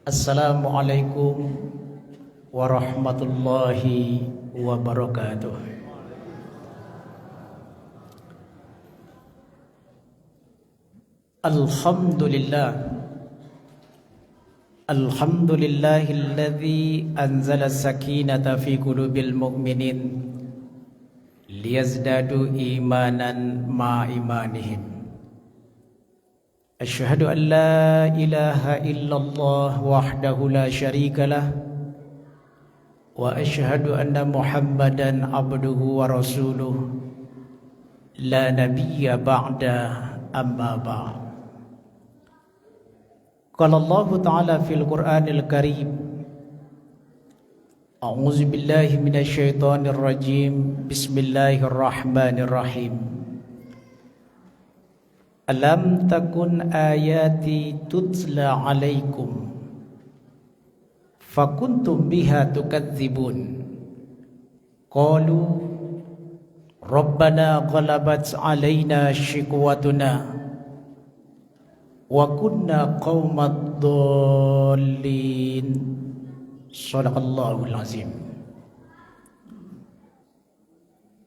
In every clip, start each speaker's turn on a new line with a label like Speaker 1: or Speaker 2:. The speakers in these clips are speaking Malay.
Speaker 1: Assalamualaikum warahmatullahi wabarakatuh. Alhamdulillahilladzi anzala sakinata fi qulubil mu'minin liyazdadu imanan ma imanihim. Asyhadu an la ilaha illallah wahdahu la syarika lah wa asyhadu anna Muhammadan abduhu wa rasuluh la nabiyya ba'da amma ba'd. Qala Allah Ta'ala fil Qur'anil Karim, A'udzu billahi minasy syaithanir rajim. Bismillahirrahmanirrahim. Alam takun ayati tutla alaikum fakuntum biha tukadzibun. Qalu Rabbana ghalabat alaina shiqwatuna wa kunna qaumad dallin. Shadaqallahul azim.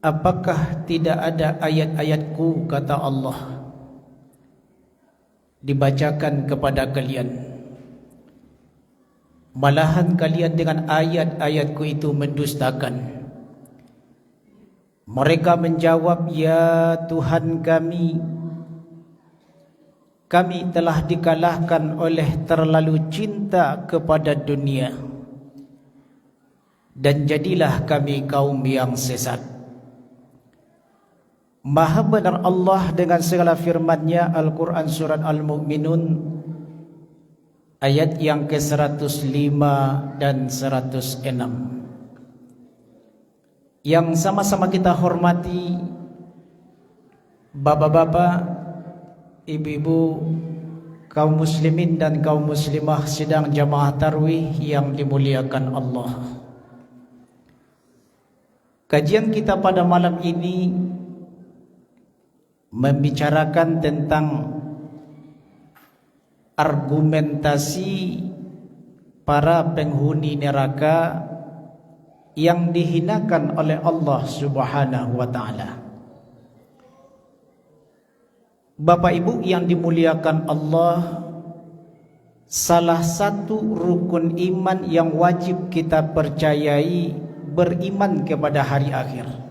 Speaker 1: Apakah tidak ada ayat-ayatku, kata Allah, dibacakan kepada kalian, malahan kalian dengan ayat-ayatku itu mendustakan. Mereka menjawab, ya Tuhan kami telah dikalahkan oleh terlalu cinta kepada dunia, dan jadilah kami kaum yang sesat. Maha benar Allah dengan segala firman-Nya. Al-Quran Surat Al-Mu'minun ayat yang ke-105 dan 106, yang sama-sama kita hormati bapak-bapak, ibu-ibu, kaum muslimin dan kaum muslimah sidang jamaah tarwih yang dimuliakan Allah. Kajian kita pada malam ini membicarakan tentang argumentasi para penghuni neraka yang dihinakan oleh Allah Subhanahu wa taala. Bapak Ibu yang dimuliakan Allah, salah satu rukun iman yang wajib kita percayai beriman kepada hari akhir.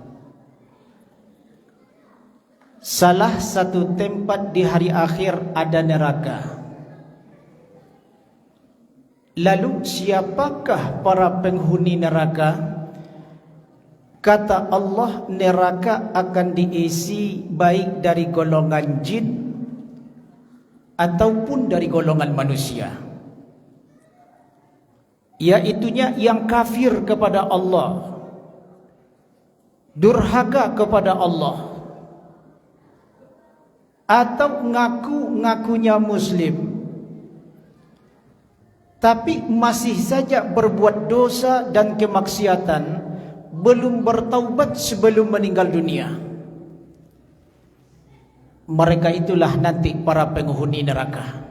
Speaker 1: Salah satu tempat di hari akhir ada neraka. Lalu siapakah para penghuni neraka? Kata Allah, neraka akan diisi baik dari golongan jin ataupun dari golongan manusia, yaitunya yang kafir kepada Allah, durhaka kepada Allah, atau ngaku-ngakunya muslim tapi masih saja berbuat dosa dan kemaksiatan, belum bertaubat sebelum meninggal dunia. Mereka itulah nanti para penghuni neraka.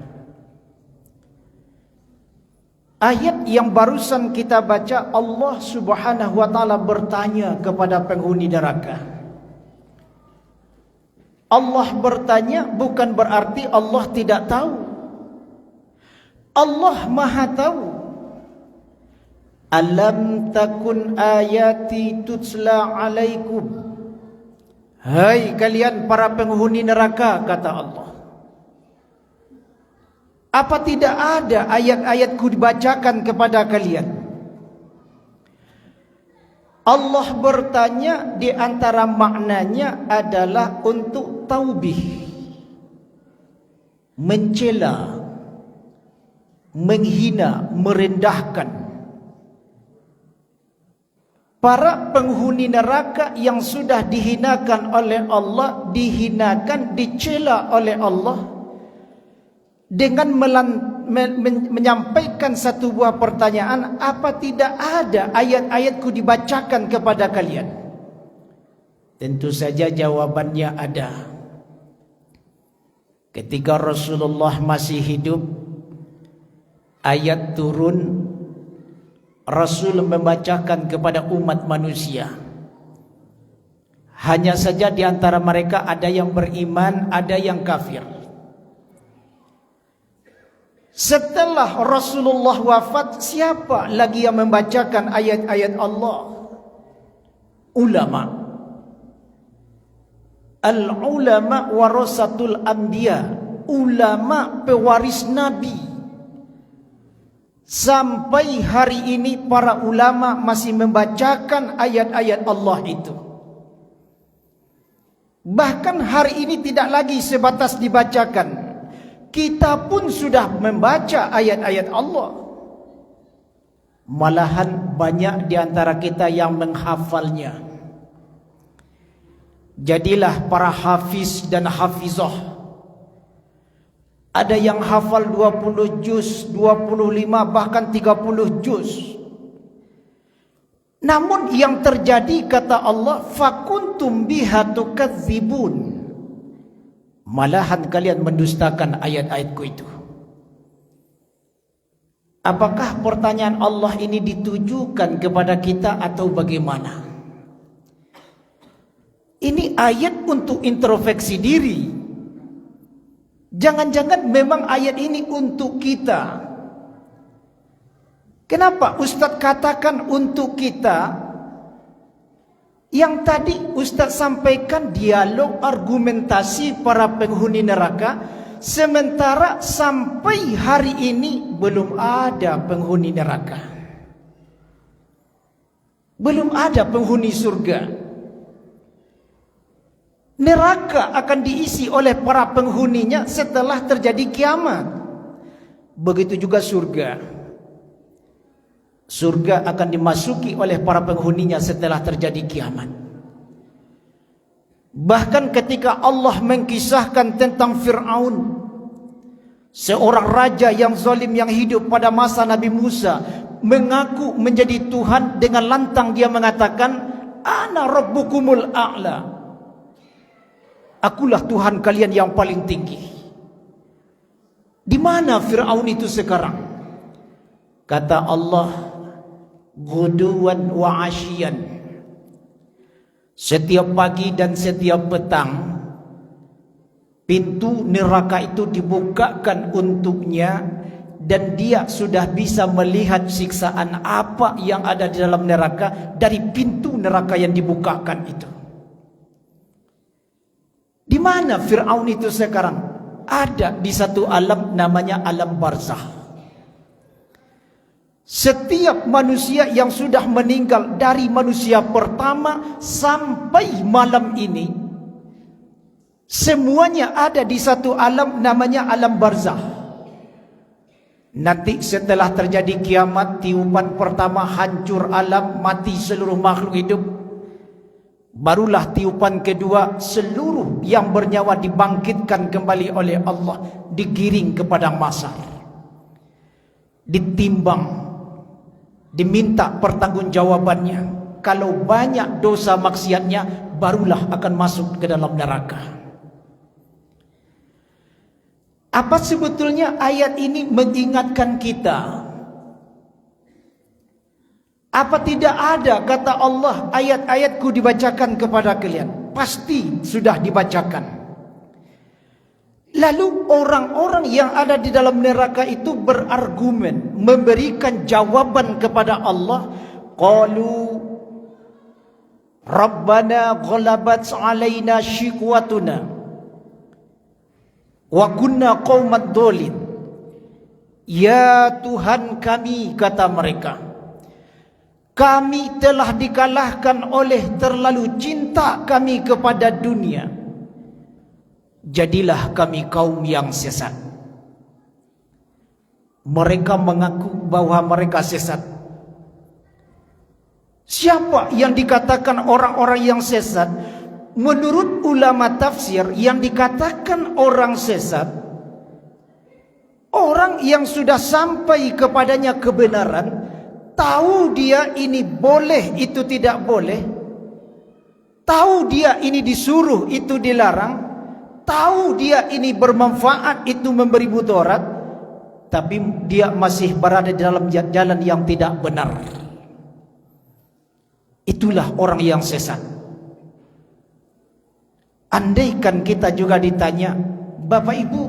Speaker 1: Ayat yang barusan kita baca, Allah Subhanahu wa taala bertanya kepada penghuni neraka. Allah bertanya bukan berarti Allah tidak tahu. Allah Maha tahu. Alam takun ayati tutla alaikum. Hai kalian para penghuni neraka, kata Allah, apa tidak ada ayat-ayatku dibacakan kepada kalian? Allah bertanya, di antara maknanya adalah untuk taubih, mencela, menghina, merendahkan para penghuni neraka yang sudah dihinakan oleh Allah, dihinakan, dicela oleh Allah, dengan menyampaikan satu buah pertanyaan, apa tidak ada ayat-ayatku dibacakan kepada kalian? Tentu saja jawabannya ada. Ketika Rasulullah masih hidup, ayat turun, Rasul membacakan kepada umat manusia. Hanya saja di antara mereka ada yang beriman, ada yang kafir. Setelah Rasulullah wafat, siapa lagi yang membacakan ayat-ayat Allah? Ulama. Al-ulama warasatul anbiya. Ulama pewaris Nabi. Sampai hari ini para ulama masih membacakan ayat-ayat Allah itu. Bahkan hari ini tidak lagi sebatas dibacakan. Kita pun sudah membaca ayat-ayat Allah. Malahan banyak di antara kita yang menghafalnya. Jadilah para hafiz dan hafizah. Ada yang hafal 20 juz, 25, bahkan 30 juz. Namun yang terjadi, kata Allah, fakuntum biha tukadzibun. Malahan kalian mendustakan ayat-ayatku itu. Apakah pertanyaan Allah ini ditujukan kepada kita atau bagaimana? Ini ayat untuk introspeksi diri. Jangan-jangan memang ayat ini untuk kita. Kenapa Ustaz katakan untuk kita? Yang tadi Ustaz sampaikan dialog argumentasi para penghuni neraka, sementara sampai hari ini belum ada penghuni neraka. Belum ada penghuni surga. Neraka akan diisi oleh para penghuninya setelah terjadi kiamat. Begitu juga surga. Surga akan dimasuki oleh para penghuninya setelah terjadi kiamat. Bahkan ketika Allah mengkisahkan tentang Fir'aun, seorang raja yang zalim yang hidup pada masa Nabi Musa, mengaku menjadi Tuhan, dengan lantang dia mengatakan, Ana Rabbukumul A'la. Akulah Tuhan kalian yang paling tinggi. Di mana Fir'aun itu sekarang? Kata Allah, Ghuduwan wa asyian. Setiap pagi dan setiap petang, pintu neraka itu dibukakan untuknya, dan dia sudah bisa melihat siksaan apa yang ada di dalam neraka dari pintu neraka yang dibukakan itu. Di mana Fir'aun itu sekarang? Ada di satu alam namanya alam barzakh. Setiap manusia yang sudah meninggal dari manusia pertama sampai malam ini, semuanya ada di satu alam namanya alam barzakh. Nanti setelah terjadi kiamat, tiupan pertama hancur alam, mati seluruh makhluk hidup. Barulah tiupan kedua, seluruh yang bernyawa dibangkitkan kembali oleh Allah, digiring ke padang mahsyar, ditimbang, diminta pertanggungjawabannya. Kalau banyak dosa maksiatnya, barulah akan masuk ke dalam neraka. Apa sebetulnya ayat ini mengingatkan kita? Apa tidak ada, kata Allah, ayat-ayatku dibacakan kepada kalian? Pasti sudah dibacakan. Lalu orang-orang yang ada di dalam neraka itu berargumen, memberikan jawaban kepada Allah. Qalu Rabbana ghalabat alaina shiqwatuna wa kunna qauman dhalin. Ya Tuhan kami, kata mereka, kami telah dikalahkan oleh terlalu cinta kami kepada dunia. Jadilah kami kaum yang sesat. Mereka mengaku bahwa mereka sesat. Siapa yang dikatakan orang-orang yang sesat? Menurut ulama tafsir, yang dikatakan orang sesat, orang yang sudah sampai kepadanya kebenaran, tahu dia ini boleh, itu tidak boleh, tahu dia ini disuruh, itu dilarang, tahu dia ini bermanfaat, itu memberi mudarat, tapi dia masih berada di dalam jalan yang tidak benar. Itulah orang yang sesat. Andaikan kita juga ditanya, Bapak Ibu,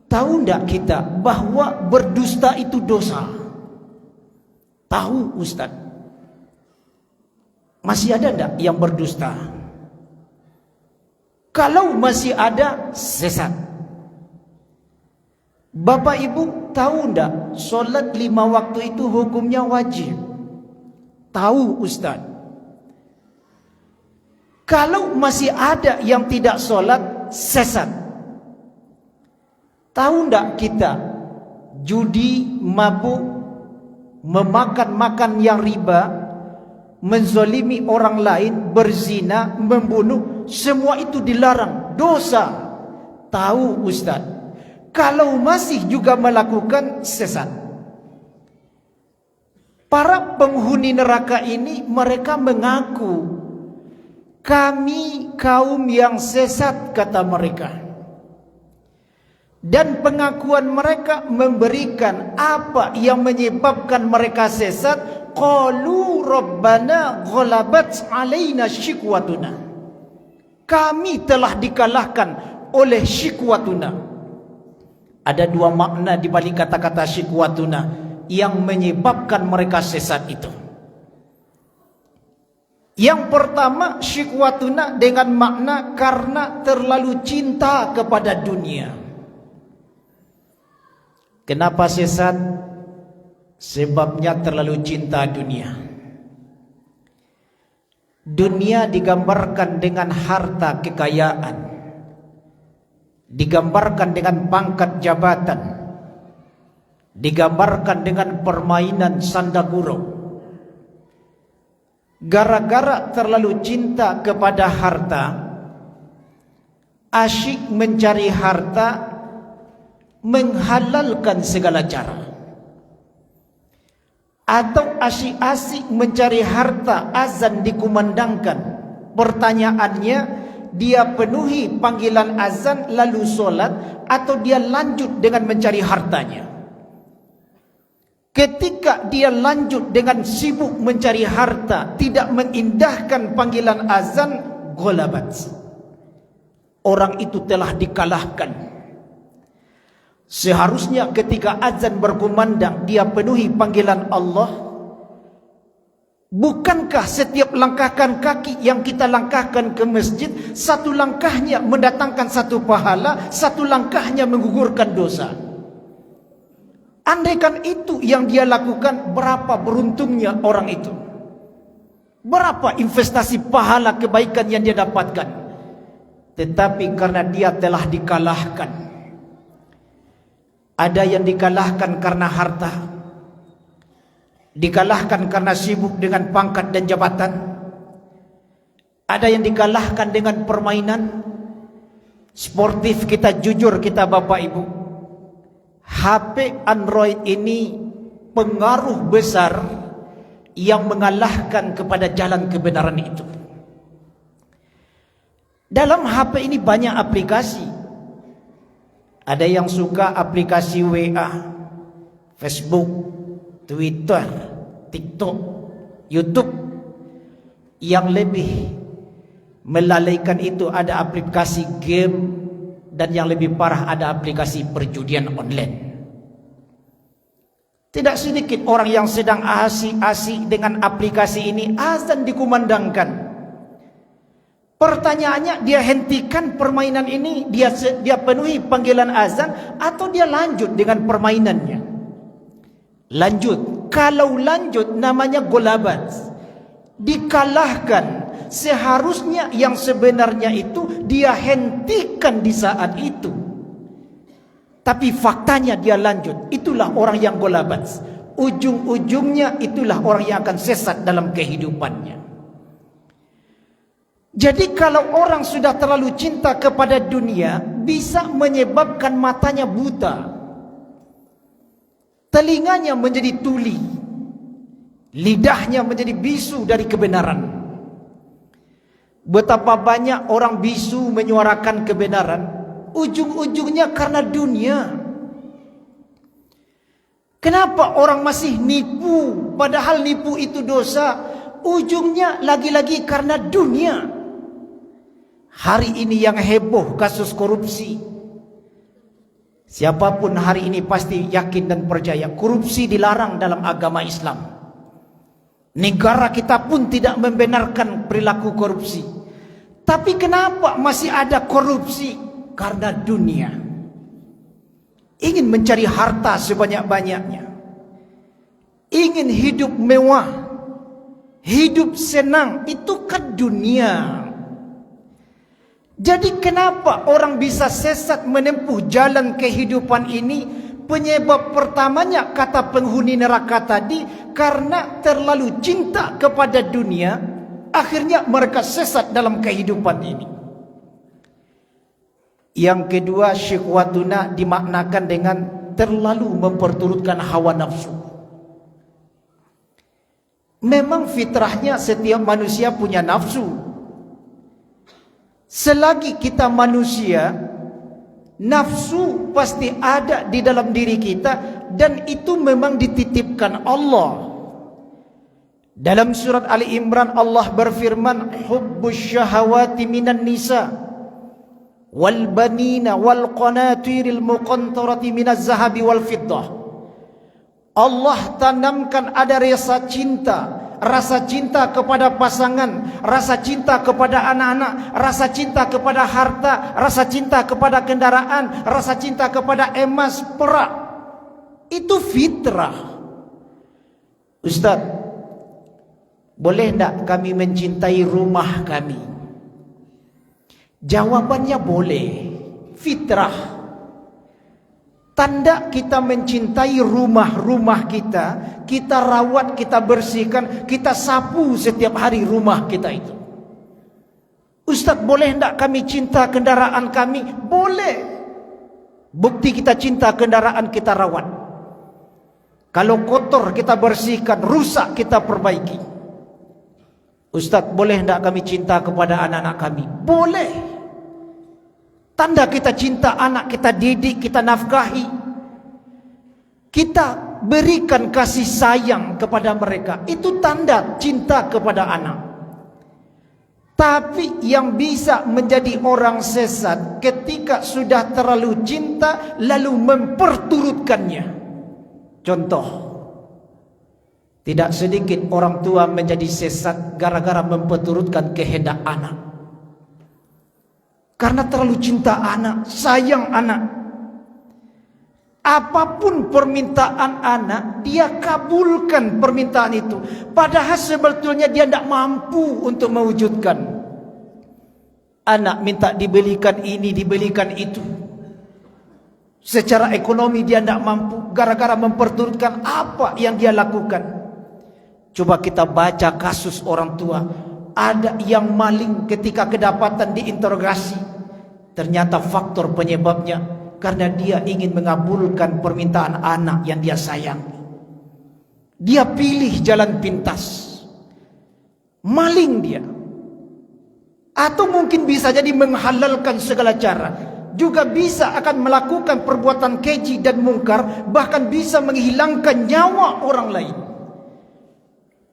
Speaker 1: tahu tidak kita bahwa berdusta itu dosa? Tahu Ustaz? Masih ada tidak yang berdusta? Kalau masih ada, sesat. Bapak Ibu tahu tidak solat 5 waktu itu hukumnya wajib? Tahu Ustaz? Kalau masih ada yang tidak solat, sesat. Tahu tidak kita judi, mabuk, memakan yang riba, menzalimi orang lain, berzina, membunuh, semua itu dilarang, dosa. Tahu Ustaz? Kalau masih juga melakukan, sesat. Para penghuni neraka ini mereka mengaku, kami kaum yang sesat, kata mereka. Dan pengakuan mereka memberikan apa yang menyebabkan mereka sesat. Qalu rabbana ghalabat alaina syikwatuna. Kami telah dikalahkan oleh syikwatuna. Ada 2 makna di balik kata-kata syikwatuna yang menyebabkan mereka sesat itu. Yang pertama, syikwatuna dengan makna karena terlalu cinta kepada dunia. Kenapa sesat? Sebabnya terlalu cinta dunia. Dunia digambarkan dengan harta kekayaan, digambarkan dengan pangkat jabatan, digambarkan dengan permainan sandaguro. Gara-gara terlalu cinta kepada harta, asyik mencari harta, menghalalkan segala cara. Atau asyik-asyik mencari harta, azan dikumandangkan. Pertanyaannya, dia penuhi panggilan azan lalu solat, atau dia lanjut dengan mencari hartanya? Ketika dia lanjut dengan sibuk mencari harta, tidak mengindahkan panggilan azan, ghalabat. Orang itu telah dikalahkan. Seharusnya ketika azan berkumandang, dia penuhi panggilan Allah. Bukankah setiap langkahkan kaki yang kita langkahkan ke masjid, satu langkahnya mendatangkan satu pahala, satu langkahnya menggugurkan dosa? Andaikan itu yang dia lakukan, berapa beruntungnya orang itu? Berapa investasi pahala kebaikan yang dia dapatkan? Tetapi karena dia telah dikalahkan. Ada yang dikalahkan karena harta, dikalahkan karena sibuk dengan pangkat dan jabatan. Ada yang dikalahkan dengan permainan sportif. Kita jujur, kita Bapak Ibu, HP Android ini pengaruh besar yang mengalahkan kepada jalan kebenaran itu. Dalam HP ini banyak aplikasi. Ada yang suka aplikasi WA, Facebook, Twitter, TikTok, YouTube. Yang lebih melalaikan itu ada aplikasi game, dan yang lebih parah ada aplikasi perjudian online. Tidak sedikit orang yang sedang asik-asik dengan aplikasi ini, azan dikumandangkan. Pertanyaannya, dia hentikan permainan ini, dia penuhi panggilan azan, atau dia lanjut dengan permainannya? Lanjut. Kalau lanjut, namanya ghalabat, dikalahkan. Seharusnya yang sebenarnya itu dia hentikan di saat itu, tapi faktanya dia lanjut. Itulah orang yang ghalabat. Ujung-ujungnya itulah orang yang akan sesat dalam kehidupannya. Jadi kalau orang sudah terlalu cinta kepada dunia, bisa menyebabkan matanya buta, telinganya menjadi tuli, lidahnya menjadi bisu dari kebenaran. Betapa banyak orang bisu menyuarakan kebenaran, ujung-ujungnya karena dunia. Kenapa orang masih nipu, padahal nipu itu dosa? Ujungnya lagi-lagi karena dunia. Hari ini yang heboh kasus korupsi. Siapapun hari ini pasti yakin dan percaya korupsi dilarang dalam agama Islam. Negara kita pun tidak membenarkan perilaku korupsi. Tapi kenapa masih ada korupsi? Karena dunia. Ingin mencari harta sebanyak-banyaknya. Ingin hidup mewah. Hidup senang. Itu kan dunia. Jadi kenapa orang bisa sesat menempuh jalan kehidupan ini? Penyebab pertamanya kata penghuni neraka tadi, karena terlalu cinta kepada dunia, akhirnya mereka sesat dalam kehidupan ini. Yang kedua, syahwatuna dimaknakan dengan terlalu memperturutkan hawa nafsu. Memang fitrahnya setiap manusia punya nafsu. Selagi kita manusia, nafsu pasti ada di dalam diri kita, dan itu memang dititipkan Allah. Dalam surat Ali Imran Allah berfirman, hubbus syahawati minan nisa wal banina wal qanatiril muqantarati minaz zahabi wal fiddah. Allah tanamkan ada rasa cinta kepada pasangan, rasa cinta kepada anak-anak, rasa cinta kepada harta, rasa cinta kepada kendaraan, rasa cinta kepada emas, perak. Itu fitrah. Ustaz, boleh tak kami mencintai rumah kami? Jawabannya boleh. Fitrah. Tanda kita mencintai rumah-rumah kita, kita rawat, kita bersihkan, kita sapu setiap hari rumah kita itu. Ustaz, boleh tak kami cinta kendaraan kami? Boleh. Bukti kita cinta kendaraan, kita rawat. Kalau kotor kita bersihkan, rusak kita perbaiki. Ustaz, boleh tak kami cinta kepada anak-anak kami? Boleh. Tanda kita cinta anak, kita didik, kita nafkahi, kita berikan kasih sayang kepada mereka. Itu tanda cinta kepada anak. Tapi yang bisa menjadi orang sesat ketika sudah terlalu cinta lalu memperturutkannya. Contoh, tidak sedikit orang tua menjadi sesat gara-gara memperturutkan kehendak anak. Karena terlalu cinta anak, sayang anak. Apapun permintaan anak, dia kabulkan permintaan itu. Padahal sebetulnya dia tidak mampu untuk mewujudkan. Anak minta dibelikan ini, dibelikan itu. Secara ekonomi dia tidak mampu. Gara-gara memperturutkan apa yang dia lakukan. Coba kita baca kasus orang tua. Ada yang maling ketika kedapatan diinterogasi. Ternyata faktor penyebabnya karena dia ingin mengabulkan permintaan anak yang dia sayang. Dia pilih jalan pintas. Maling dia. Atau mungkin bisa jadi menghalalkan segala cara. Juga bisa akan melakukan perbuatan keji dan mungkar. Bahkan bisa menghilangkan nyawa orang lain.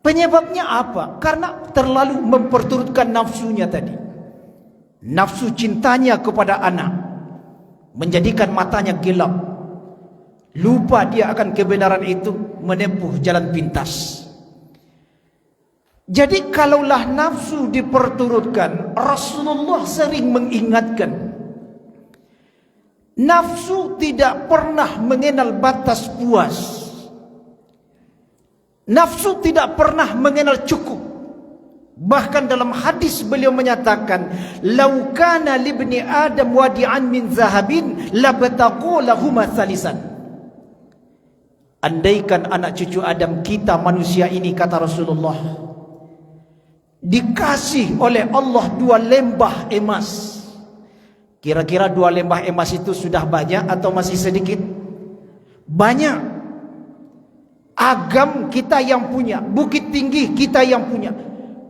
Speaker 1: Penyebabnya apa? Karena terlalu memperturutkan nafsunya tadi. Nafsu cintanya kepada anak menjadikan matanya gelap. Lupa dia akan kebenaran itu, menempuh jalan pintas. Jadi kalaulah nafsu diperturutkan, Rasulullah sering mengingatkan, nafsu tidak pernah mengenal batas puas. Nafsu tidak pernah mengenal cukup. Bahkan dalam hadis beliau menyatakan, "Lau kana libni Adam wadi'an min zahabin labtaqu lahuma thalisan." Andaikan anak cucu Adam kita manusia ini, kata Rasulullah, dikasih oleh Allah 2 lembah emas. Kira-kira 2 lembah emas itu sudah banyak atau masih sedikit? Banyak. Agam kita yang punya, Bukit Tinggi kita yang punya.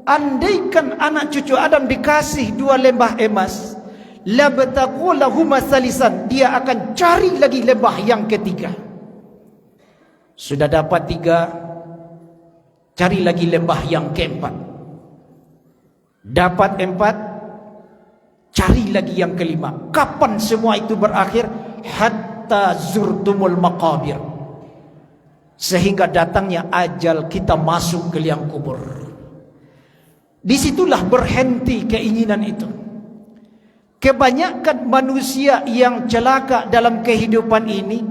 Speaker 1: Andaikan anak cucu Adam dikasih 2 lembah emas, labtaqu lahuma thalisan, dia akan cari lagi lembah yang ketiga. Sudah dapat 3, cari lagi lembah yang keempat. Dapat 4, cari lagi yang kelima. Kapan semua itu berakhir? Hatta zurtumul maqabir, sehingga datangnya ajal kita masuk ke liang kubur. Disitulah berhenti keinginan itu. Kebanyakan manusia yang celaka dalam kehidupan ini,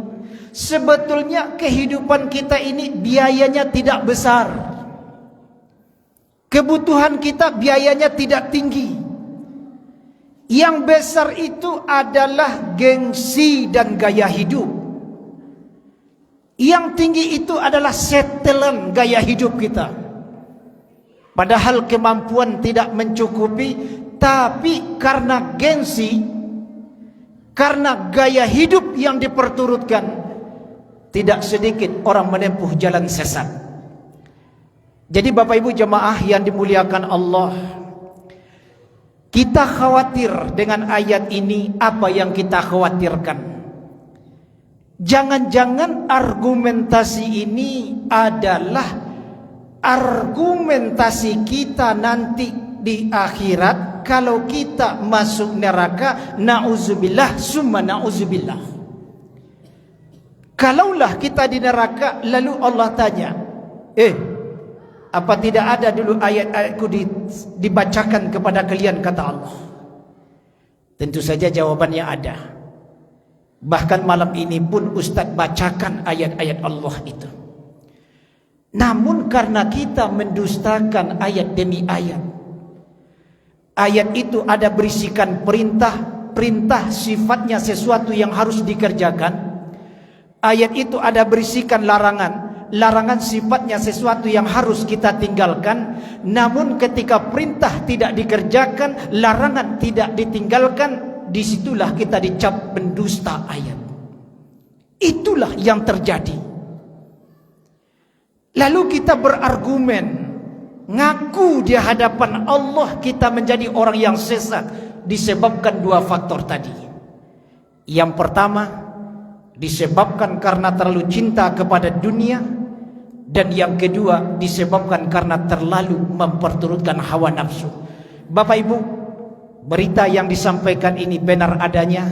Speaker 1: sebetulnya kehidupan kita ini biayanya tidak besar. Kebutuhan kita biayanya tidak tinggi. Yang besar itu adalah gengsi dan gaya hidup. Yang tinggi itu adalah setelan gaya hidup kita. Padahal kemampuan tidak mencukupi, tapi karena gengsi, karena gaya hidup yang diperturutkan, tidak sedikit orang menempuh jalan sesat. Jadi Bapak Ibu jemaah yang dimuliakan Allah, kita khawatir dengan ayat ini. Apa yang kita khawatirkan? Jangan-jangan argumentasi ini adalah argumentasi kita nanti di akhirat kalau kita masuk neraka. Na'udzubillah summa na'udzubillah. Kalaulah kita di neraka, lalu Allah tanya, apa tidak ada dulu ayat-ayatku dibacakan kepada kalian, kata Allah? Tentu saja jawabannya ada. Bahkan malam ini pun Ustaz bacakan ayat-ayat Allah itu. Namun karena kita mendustakan ayat demi ayat, ayat itu ada berisikan perintah, perintah sifatnya sesuatu yang harus dikerjakan. Ayat itu ada berisikan larangan, larangan sifatnya sesuatu yang harus kita tinggalkan. Namun ketika perintah tidak dikerjakan, larangan tidak ditinggalkan, disitulah kita dicap pendusta ayat. Itulah yang terjadi. Lalu kita berargumen, ngaku di hadapan Allah kita menjadi orang yang sesat, disebabkan 2 faktor tadi. Yang pertama, disebabkan karena terlalu cinta kepada dunia. Dan yang kedua, disebabkan karena terlalu memperturutkan hawa nafsu. Bapak Ibu, berita yang disampaikan ini benar adanya,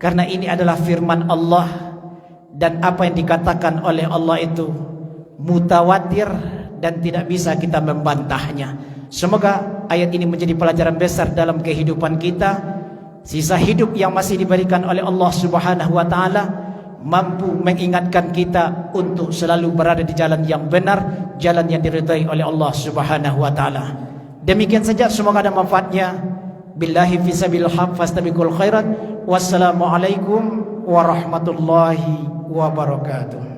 Speaker 1: karena ini adalah firman Allah. Dan apa yang dikatakan oleh Allah itu mutawatir dan tidak bisa kita membantahnya. Semoga ayat ini menjadi pelajaran besar dalam kehidupan kita. Sisa hidup yang masih diberikan oleh Allah Subhanahu wa taala mampu mengingatkan kita untuk selalu berada di jalan yang benar, jalan yang diridhai oleh Allah Subhanahu wa taala. Demikian saja, semoga ada manfaatnya. Billahi fisabilil haq fastabiqul khairat. Wassalamualaikum warahmatullahi wabarakatuh.